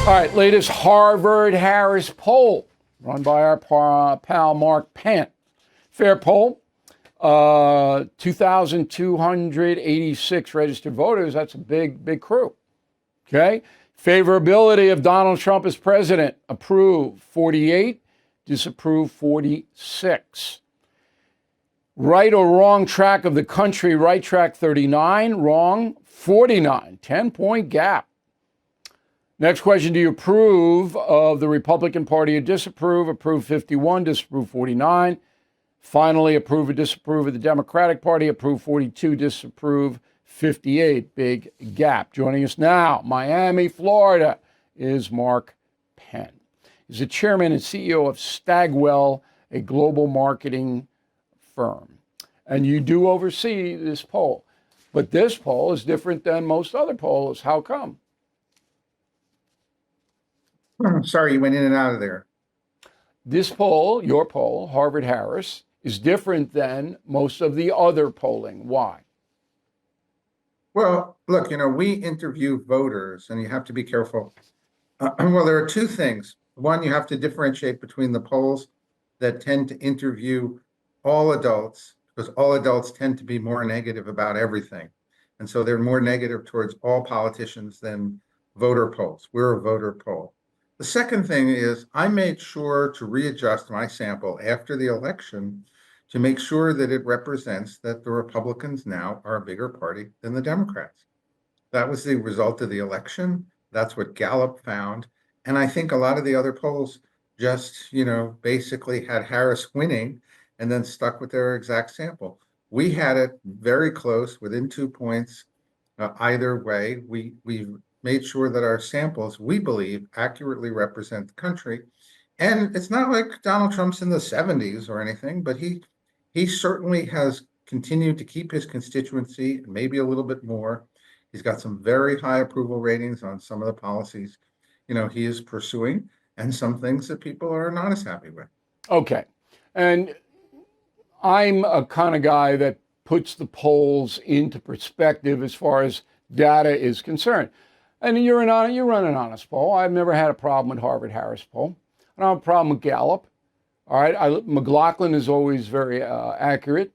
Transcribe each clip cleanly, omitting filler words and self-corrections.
All right, latest Harvard-Harris poll run by our pal Mark Penn. Fair poll, 2,286 registered voters. That's a big crew. Okay. Favorability of Donald Trump as president, approve 48, disapprove 46. Right or wrong track of the country, right track 39, wrong 49, 10-point gap. Next question, do you approve of the Republican Party or disapprove? Approve 51, disapprove 49. Finally, approve or disapprove of the Democratic Party, approve 42, disapprove 58. Big gap. Joining us now, Miami, Florida, is Mark Penn. He's the chairman and CEO of Stagwell, a global marketing firm. And you do oversee this poll. But this poll is different than most other polls. How come? Sorry, you went in and out of there. This poll, your poll, Harvard-Harris, is different than most of the other polling. Why? Well, look, we interview voters, and you have to be careful. Well, there are two things. One, you have to differentiate between the polls that tend to interview all adults, because all adults tend to be more negative about everything. And so they're more negative towards all politicians than voter polls. We're a voter poll. The second thing is I made sure to readjust my sample after the election to make sure that it represents that the Republicans now are a bigger party than the Democrats. That was the result of the election. That's what Gallup found. And I think a lot of the other polls just, basically had Harris winning and then stuck with their exact sample. We had it very close, within 2 points, either way. We made sure that our samples, we believe, accurately represent the country. And it's not like Donald Trump's in the 70s or anything, but he certainly has continued to keep his constituency, maybe a little bit more. He's got some very high approval ratings on some of the policies, he is pursuing, and some things that people are not as happy with. Okay. And I'm a kind of guy that puts the polls into perspective as far as data is concerned. And you run an honest poll. I've never had a problem with Harvard-Harris poll. I don't have a problem with Gallup. All right, McLaughlin is always very accurate,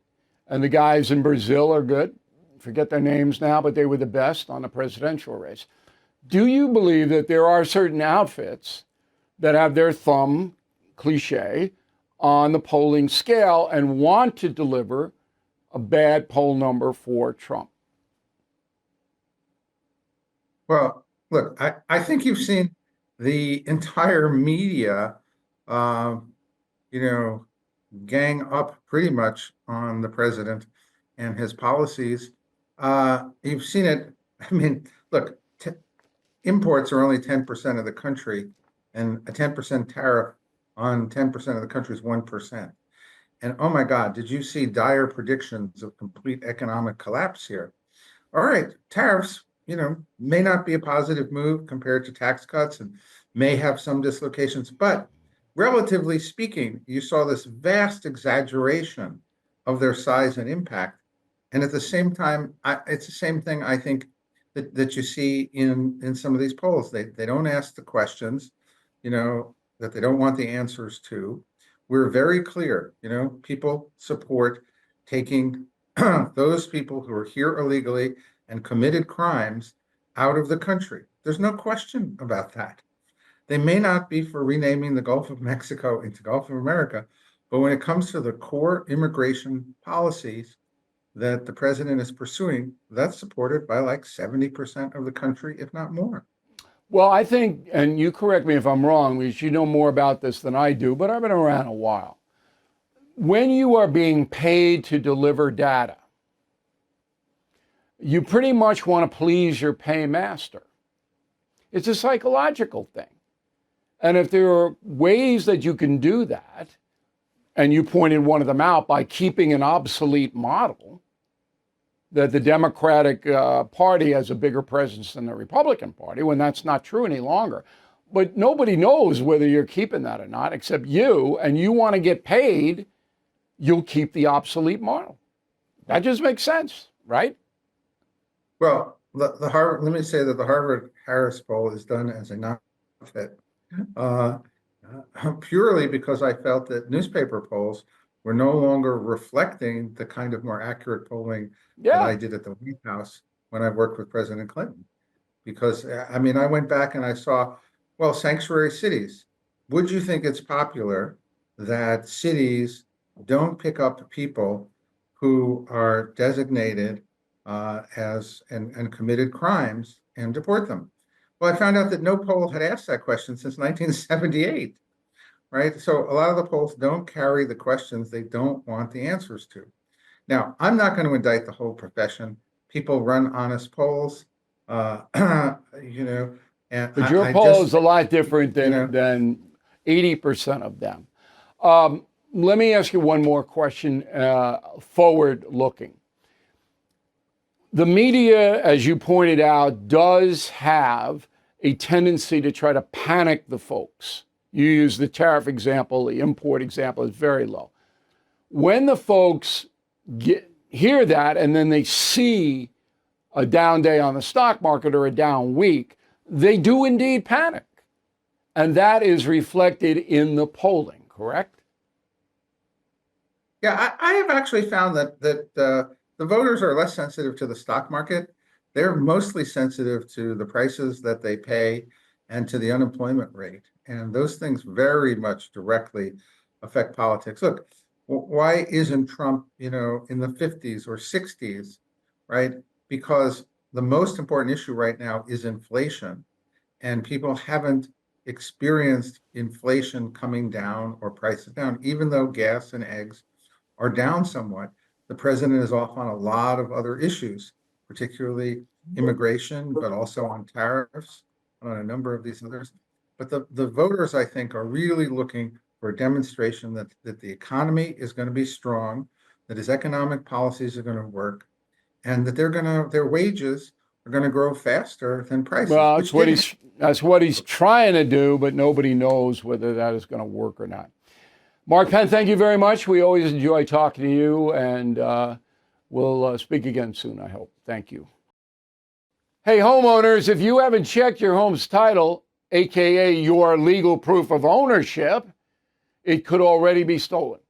and the guys in Brazil are good. Forget their names now, but they were the best on the presidential race. Do you believe that there are certain outfits that have their thumb, cliche, on the polling scale and want to deliver a bad poll number for Trump? Well, look, I think you've seen the entire media, gang up pretty much on the president and his policies. You've seen it. I mean, look, imports are only 10% of the country, and a 10% tariff on 10% of the country is 1%. And oh my God, did you see dire predictions of complete economic collapse here? All right, tariffs, may not be a positive move compared to tax cuts and may have some dislocations, but relatively speaking, you saw this vast exaggeration of their size and impact. And at the same time, it's the same thing, I think, that you see in some of these polls. They don't ask the questions, that they don't want the answers to. We're very clear, people support taking those people who are here illegally and committed crimes out of the country. There's no question about that. They may not be for renaming the Gulf of Mexico into Gulf of America, but when it comes to the core immigration policies that the president is pursuing, that's supported by like 70% of the country, if not more. Well, I think, and you correct me if I'm wrong, because you know more about this than I do, but I've been around a while. When you are being paid to deliver data, you pretty much want to please your paymaster. It's a psychological thing. And if there are ways that you can do that, and you pointed one of them out by keeping an obsolete model, that the Democratic Party has a bigger presence than the Republican Party, when that's not true any longer. But nobody knows whether you're keeping that or not, except you, and you want to get paid, you'll keep the obsolete model. That just makes sense, right? Well, the Harvard, let me say that the Harvard-Harris poll is done as a it. Uh, Purely because I felt that newspaper polls were no longer reflecting the kind of more accurate polling that Yeah. I did at the White House when I worked with President Clinton. Because, I mean, I went back and I saw, well, sanctuary cities. Would you think it's popular that cities don't pick up people who are designated as and committed crimes and deport them? Well, I found out that no poll had asked that question since 1978, right? So a lot of the polls don't carry the questions they don't want the answers to. Now, I'm not going to indict the whole profession. People run honest polls, uh, you know, and But your I poll just, is a lot different you know, than 80% of them. Um, Let me ask you one more question, forward looking. The media, as you pointed out, does have a tendency to try to panic the folks. You use the tariff example, the import example is very low. When the folks hear that and then they see a down day on the stock market or a down week, they do indeed panic. And that is reflected in the polling, correct? yeah, I have actually found that the voters are less sensitive to the stock market. They're mostly sensitive to the prices that they pay and to the unemployment rate. And those things very much directly affect politics. Look, why isn't Trump, in the 50s or 60s, right? Because the most important issue right now is inflation, and people haven't experienced inflation coming down or prices down, even though gas and eggs are down somewhat. The president is off on a lot of other issues, particularly immigration, but also on tariffs, on a number of these others. But the voters, I think, are really looking for a demonstration that the economy is going to be strong, that his economic policies are going to work, and that their wages are going to grow faster than prices, Well, which did happen. that's what he's trying to do, but nobody knows whether that is going to work or not. Mark Penn, thank you very much. We always enjoy talking to you, and we'll speak again soon, I hope. Thank you. Hey, homeowners, if you haven't checked your home's title, AKA your legal proof of ownership, it could already be stolen.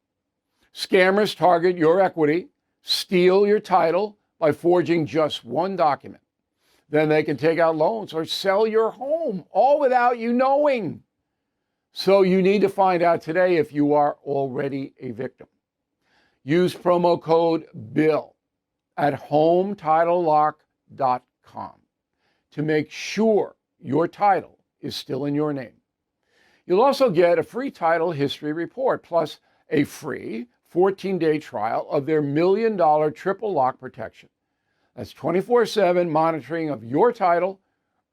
Scammers target your equity, steal your title by forging just one document. Then they can take out loans or sell your home, all without you knowing. So you need to find out today if you are already a victim. Use promo code BILL at HomeTitleLock.com to make sure your title is still in your name. You'll also get a free title history report, plus a free 14-day trial of their $1 million triple lock protection. That's 24/7 monitoring of your title,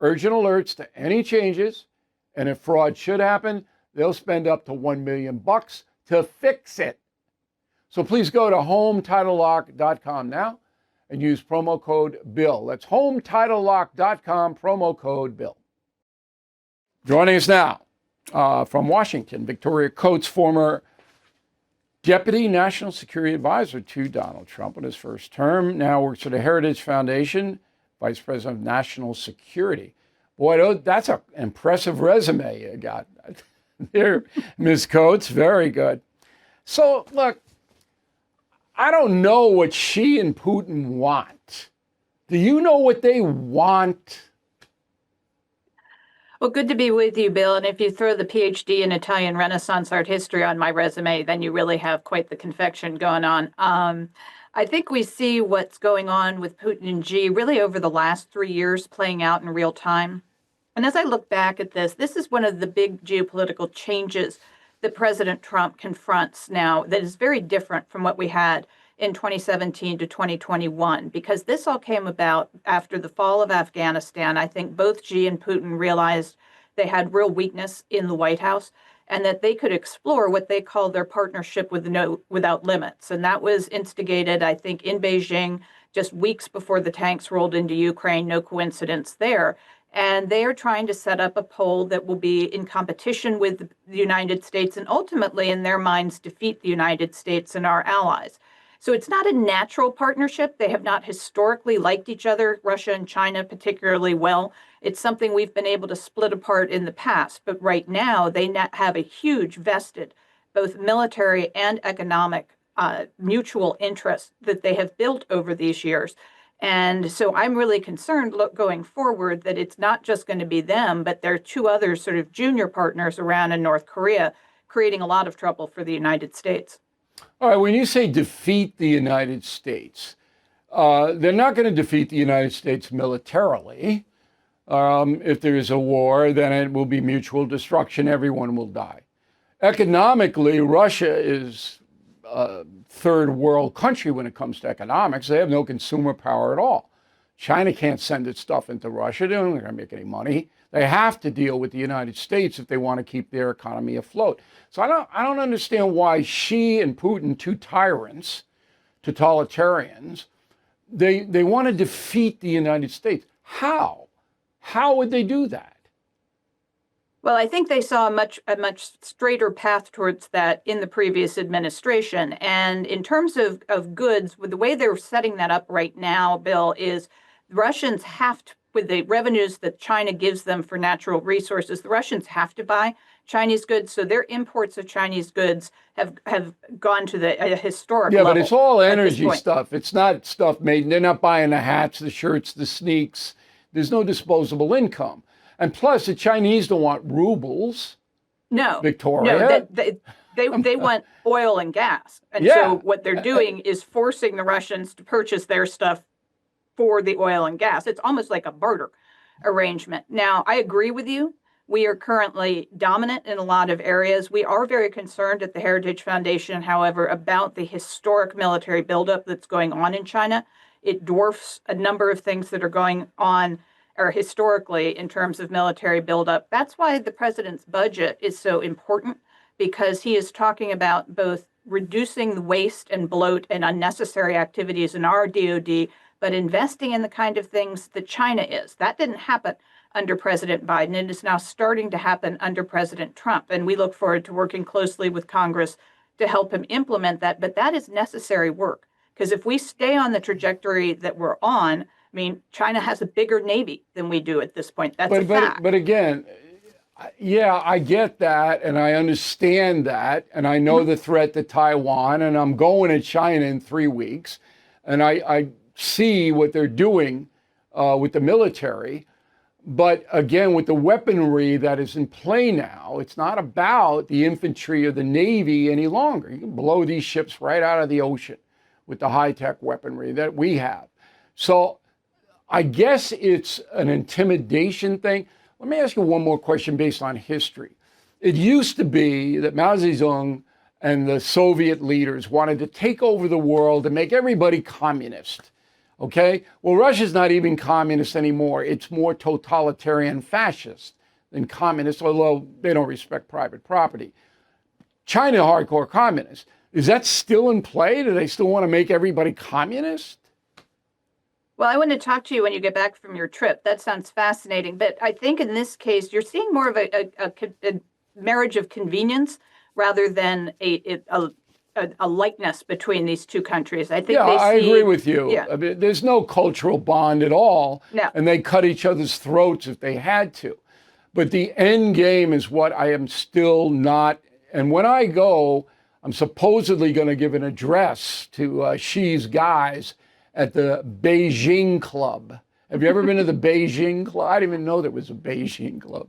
urgent alerts to any changes, and if fraud should happen, they'll spend up to $1 million to fix it. So please go to HomeTitleLock.com now and use promo code BILL. That's HomeTitleLock.com, promo code BILL. Joining us now from Washington, Victoria Coates, former Deputy National Security Advisor to Donald Trump in his first term, now works for the Heritage Foundation, Vice President of National Security. Boy, that's an impressive resume you got there, Ms. Coates. Very good. So, look, I don't know what Xi and Putin want. Do you know what they want? Well, good to be with you, Bill. And if you throw the PhD in Italian Renaissance art history on my resume, then you really have quite the confection going on. I think we see what's going on with Putin and Xi really over the last 3 years playing out in real time. And as I look back at this is one of the big geopolitical changes that President Trump confronts now that is very different from what we had in 2017 to 2021, because this all came about after the fall of Afghanistan. I think both Xi and Putin realized they had real weakness in the White House and that they could explore what they call their partnership without limits. And that was instigated, I think, in Beijing just weeks before the tanks rolled into Ukraine. No coincidence there. And they are trying to set up a pole that will be in competition with the United States and ultimately, in their minds, defeat the United States and our allies. So it's not a natural partnership. They have not historically liked each other, Russia and China particularly well. It's something we've been able to split apart in the past, but right now they have a huge vested, both military and economic mutual interest that they have built over these years. And so I'm really concerned going forward that it's not just going to be them, but there are two other sort of junior partners around in North Korea, creating a lot of trouble for the United States. All right, when you say defeat the United States, they're not going to defeat the United States militarily. If there is a war, then it will be mutual destruction. Everyone will die. Economically, Russia is a third world country when it comes to economics. They have no consumer power at all. China can't send its stuff into Russia. They're not going to make any money. They have to deal with the United States if they want to keep their economy afloat. So I don't understand why Xi and Putin, two tyrants, totalitarians, they want to defeat the United States. How? How would they do that? Well, I think they saw a much straighter path towards that in the previous administration. And in terms of goods, with the way they're setting that up right now, Bill, is Russians have to, with the revenues that China gives them for natural resources, the Russians have to buy Chinese goods. So their imports of Chinese goods have gone to a historic level. Yeah, but it's all energy stuff. It's not stuff made. They're not buying the hats, the shirts, the sneaks. There's no disposable income. And plus, the Chinese don't want rubles. No, Victoria. No, they want oil and gas. And Yeah. so what they're doing is forcing the Russians to purchase their stuff for the oil and gas. It's almost like a barter arrangement. Now, I agree with you. We are currently dominant in a lot of areas. We are very concerned at the Heritage Foundation, however, about the historic military buildup that's going on in China. It dwarfs a number of things that are going on or historically in terms of military buildup. That's why the president's budget is so important, because he is talking about both reducing the waste and bloat and unnecessary activities in our DoD, but investing in the kind of things that China is. That didn't happen under President Biden. It is now starting to happen under President Trump. And we look forward to working closely with Congress to help him implement that. But that is necessary work, because if we stay on the trajectory that we're on, I mean, China has a bigger Navy than we do at this point. That's a fact. But again, yeah, I get that, and I understand that, and I know the threat to Taiwan, and I'm going to China in 3 weeks, and I see what they're doing with the military. But again, with the weaponry that is in play now, it's not about the infantry or the Navy any longer. You can blow these ships right out of the ocean with the high-tech weaponry that we have. So I guess it's an intimidation thing. Let me ask you one more question based on history. It used to be that Mao Zedong and the Soviet leaders wanted to take over the world and make everybody communist. Okay? Well, Russia's not even communist anymore. It's more totalitarian fascist than communist, although they don't respect private property. China, hardcore communist. Is that still in play? Do they still want to make everybody communist? Well, I want to talk to you when you get back from your trip. That sounds fascinating. But I think in this case, you're seeing more of a marriage of convenience rather than a likeness between these two countries. I think I agree with you. Yeah. I mean, there's no cultural bond at all. No. And they cut each other's throats if they had to. But the end game is what I am still not. And when I go, I'm supposedly going to give an address to Xi's guys at the Beijing Club. Have you ever been to the Beijing Club? I didn't even know there was a Beijing Club.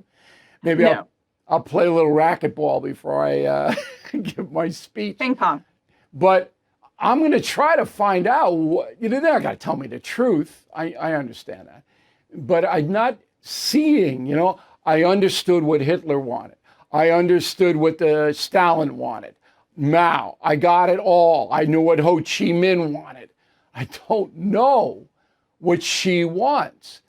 Maybe No. I'll play a little racquetball before I give my speech. Ping pong. But I'm going to try to find out what, they're not going to tell me the truth. I understand that. But I'm not seeing, I understood what Hitler wanted. I understood what the Stalin wanted. Mao, I got it all. I knew what Ho Chi Minh wanted. I don't know what she wants.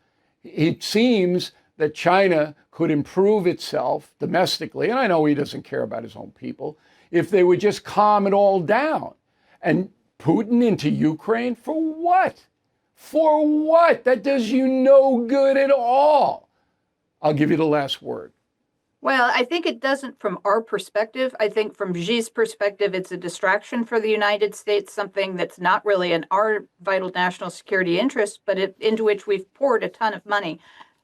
It seems that China could improve itself domestically, and I know he doesn't care about his own people, if they would just calm it all down. And Putin into Ukraine, for what? For what? That does you no good at all. I'll give you the last word. Well, I think it doesn't from our perspective. I think from Xi's perspective, it's a distraction for the United States, something that's not really in our vital national security interest, but into which we've poured a ton of money.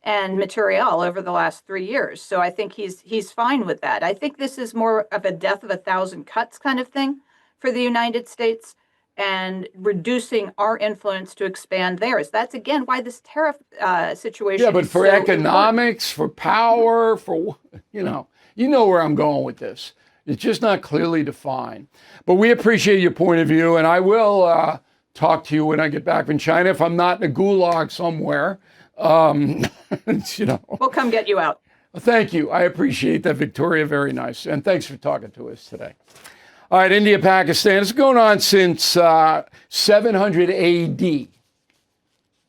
and material over the last 3 years. So I think he's fine with that. I think this is more of a death of a thousand cuts kind of thing for the United States and reducing our influence to expand theirs. That's again why this tariff situation. Yeah, but is for so economics, for power, for, you know where I'm going with this. It's just not clearly defined. But we appreciate your point of view, and I will talk to you when I get back from China if I'm not in a gulag somewhere. We'll come get you out. Thank you. I appreciate that, Victoria. Very nice. And thanks for talking to us today. All right, India, Pakistan. It's going on since 700 AD.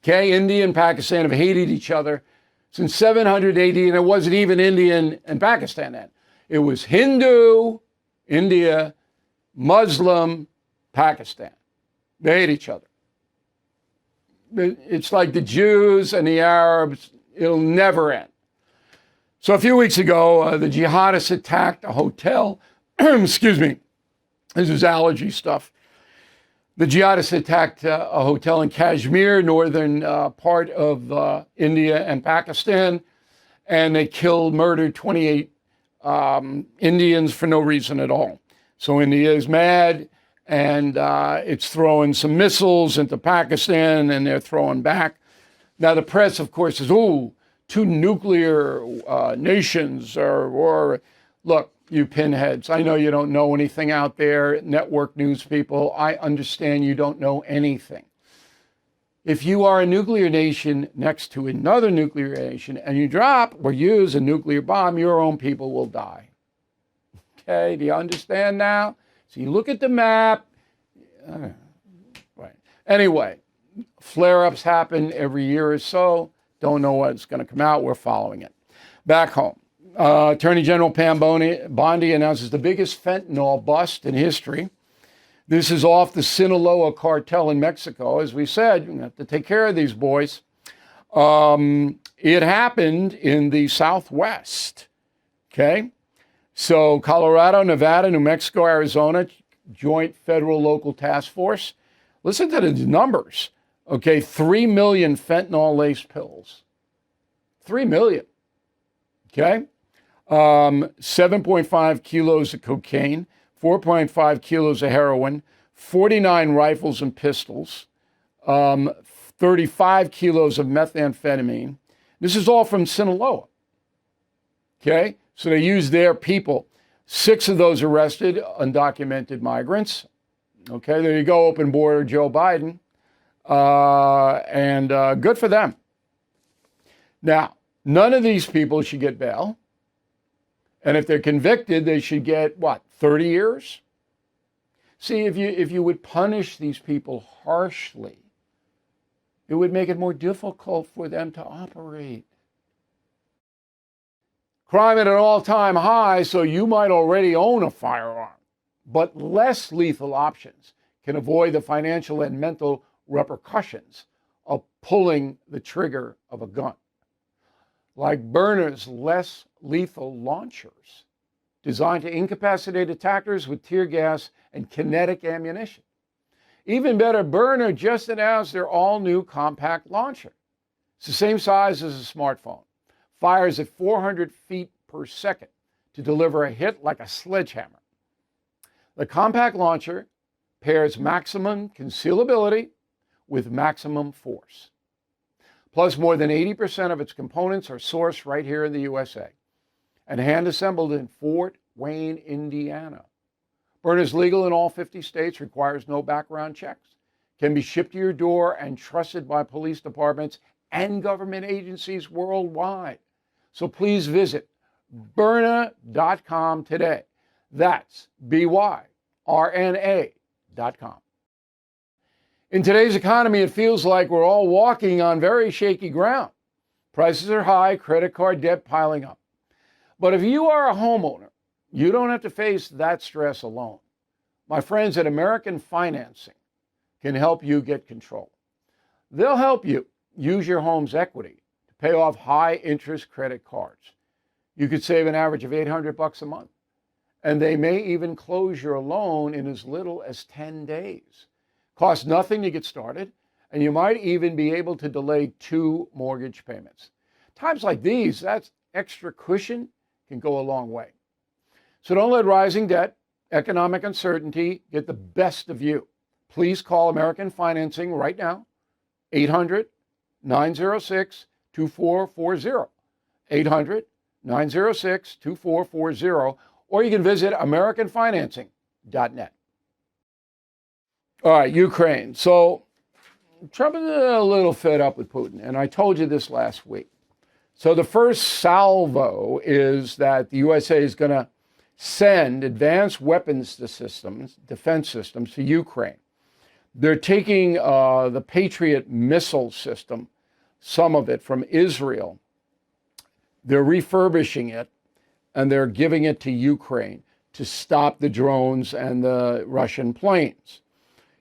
Okay, India and Pakistan have hated each other since 700 AD, and it wasn't even Indian and Pakistan then. It was Hindu, India, Muslim, Pakistan. They hate each other. It's like the Jews and the Arabs. It'll never end. So a few weeks ago, the jihadists attacked a hotel. Excuse me. This is allergy stuff. The jihadists attacked a hotel in Kashmir, northern part of India and Pakistan, and they murdered 28 Indians for no reason at all. So India is mad, and it's throwing some missiles into Pakistan, and they're throwing back. Now, the press, of course, says, "Ooh, two nuclear nations," or look, you pinheads, I know you don't know anything out there, network news people. I understand you don't know anything. If you are a nuclear nation next to another nuclear nation and you drop or use a nuclear bomb, your own people will die. Okay, do you understand now? So you look at the map. Right. Anyway, flare-ups happen every year or so. Don't know what's going to come out. We're following it. Back home. Attorney General Pam Bondi announces the biggest fentanyl bust in history. This is off the Sinaloa cartel in Mexico. As we said, we have to take care of these boys. It happened in the Southwest. Okay? So Colorado, Nevada, New Mexico, Arizona, joint federal local task force. Listen to the numbers. Okay, 3 million fentanyl-laced pills. 3 million. Okay? 7.5 kilos of cocaine, 4.5 kilos of heroin, 49 rifles and pistols, 35 kilos of methamphetamine. This is all from Sinaloa. Okay? So they used their people. 6 of those arrested, undocumented migrants. Okay, there you go, open border Joe Biden. And good for them. Now, none of these people should get bail. And if they're convicted, they should get, 30 years? See, if you would punish these people harshly, it would make it more difficult for them to operate. Crime at an all-time high, so you might already own a firearm. But less lethal options can avoid the financial and mental repercussions of pulling the trigger of a gun. Like Burna's less lethal launchers, designed to incapacitate attackers with tear gas and kinetic ammunition. Even better, Burna just announced their all-new compact launcher. It's the same size as a smartphone, fires at 400 feet per second to deliver a hit like a sledgehammer. The compact launcher pairs maximum concealability with maximum force. Plus, more than 80% of its components are sourced right here in the USA and hand-assembled in Fort Wayne, Indiana. Burna is legal in all 50 states, requires no background checks, can be shipped to your door and trusted by police departments and government agencies worldwide. So please visit Burna.com today. That's BYRNA.com. In today's economy, it feels like we're all walking on very shaky ground. Prices are high, credit card debt piling up. But if you are a homeowner, you don't have to face that stress alone. My friends at American Financing can help you get control. They'll help you use your home's equity to pay off high-interest credit cards. You could save an average of $800 a month, and they may even close your loan in as little as 10 days. Costs nothing to get started, and you might even be able to delay 2 mortgage payments. times like these, that extra cushion can go a long way. So don't let rising debt, economic uncertainty get the best of you. Please call American Financing right now, 800-906-2440, 800-906-2440, or you can visit AmericanFinancing.net. All right, Ukraine. So Trump is a little fed up with Putin, and I told you this last week. So the first salvo is that the USA is going to send advanced weapons systems, defense systems to Ukraine. They're taking the Patriot missile system, some of it from Israel. They're refurbishing it, and they're giving it to Ukraine to stop the drones and the Russian planes.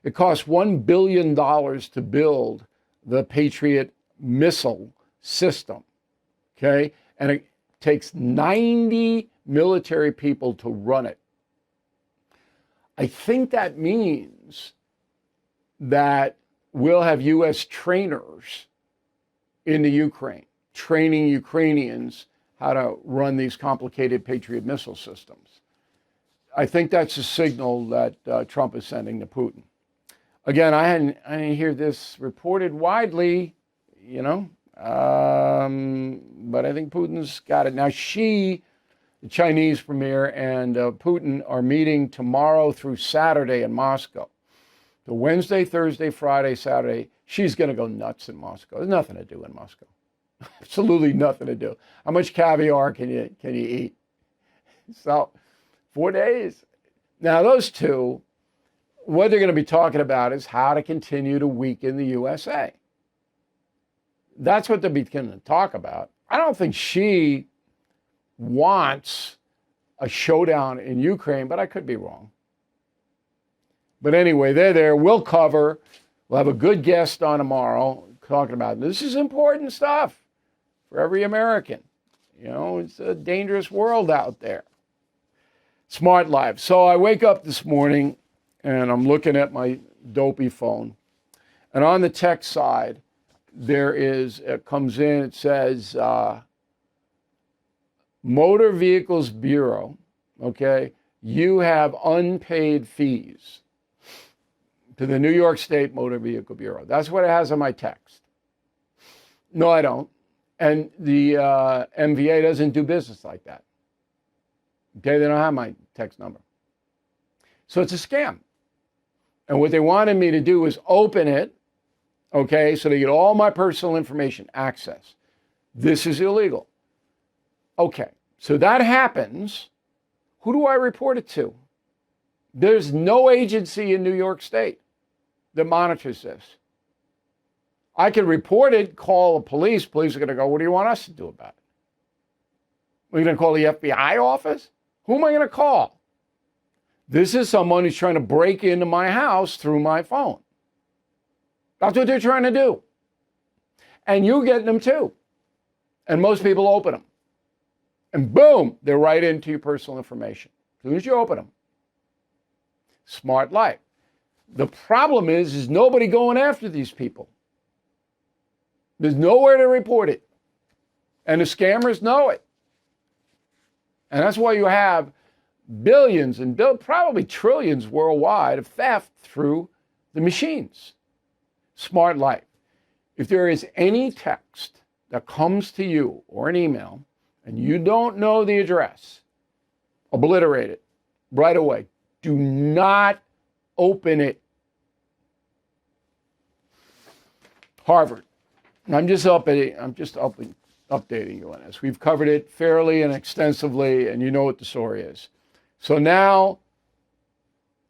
It costs $1 billion to build the Patriot missile system, okay? And it takes 90 military people to run it. I think that means that we'll have U.S. trainers in the Ukraine, training Ukrainians how to run these complicated Patriot missile systems. I think that's a signal that Trump is sending to Putin. Again, I didn't hear this reported widely, but I think Putin's got it. Now, the Chinese premier, and Putin are meeting tomorrow through Saturday in Moscow. So Wednesday, Thursday, Friday, Saturday, she's going to go nuts in Moscow. There's nothing to do in Moscow. Absolutely nothing to do. How much caviar can you eat? So 4 days. Now, those two, what they're going to be talking about is how to continue to weaken the USA. That's what they're beginning to talk about. I don't think she wants a showdown in Ukraine, but I could be wrong. But anyway, they're there. We'll have a good guest on tomorrow talking about this. Is important stuff for every American. It's a dangerous world out there. Smart life. So I wake up this morning and I'm looking at my dopey phone. And on the text side, it comes in, it says, Motor Vehicles Bureau, okay, you have unpaid fees to the New York State Motor Vehicle Bureau. That's what it has on my text. No, I don't. And the MVA doesn't do business like that. Okay, they don't have my text number. So it's a scam. And what they wanted me to do was open it, okay, so they get all my personal information access. This is illegal. Okay, so that happens. Who do I report it to? There's no agency in New York State that monitors this. I can report it, call the police. Police are going to go, what do you want us to do about it? Are you going to call the FBI office? Who am I going to call? This is someone who's trying to break into my house through my phone. That's what they're trying to do. And you're getting them too. And most people open them. And boom, they're right into your personal information as soon as you open them. Smart life. The problem is nobody going after these people. There's nowhere to report it. And the scammers know it. And that's why you have billions and probably trillions worldwide of theft through the machines. Smart life. If there is any text that comes to you or an email and you don't know the address, obliterate it right away. Do not open it. Harvard. I'm just updating you on this. We've covered it fairly and extensively, and you know what the story is. So now,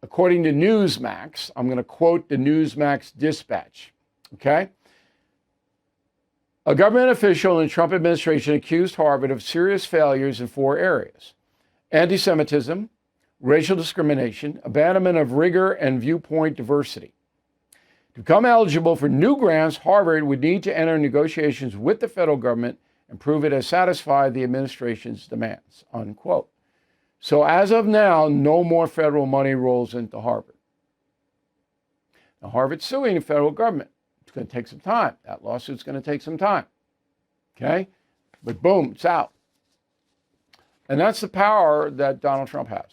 according to Newsmax, I'm going to quote the Newsmax dispatch, okay? A government official in the Trump administration accused Harvard of serious failures in 4 areas: anti-Semitism, racial discrimination, abandonment of rigor, and viewpoint diversity. To become eligible for new grants, Harvard would need to enter negotiations with the federal government and prove it has satisfied the administration's demands, unquote. So as of now, no more federal money rolls into Harvard. Now, Harvard's suing the federal government. It's going to take some time. That lawsuit's going to take some time. Okay? But boom, it's out. And that's the power that Donald Trump has.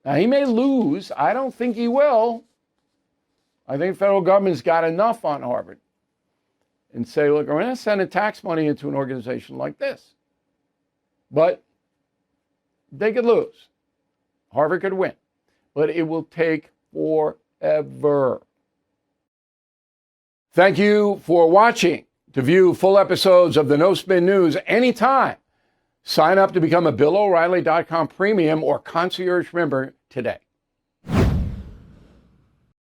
Now, he may lose. I don't think he will. I think the federal government's got enough on Harvard and say, look, we're going to send tax money into an organization like this. But they could lose. Harvard could win. But it will take forever. Thank you for watching. To view full episodes of the No Spin News anytime, sign up to become a BillO'Reilly.com premium or concierge member today.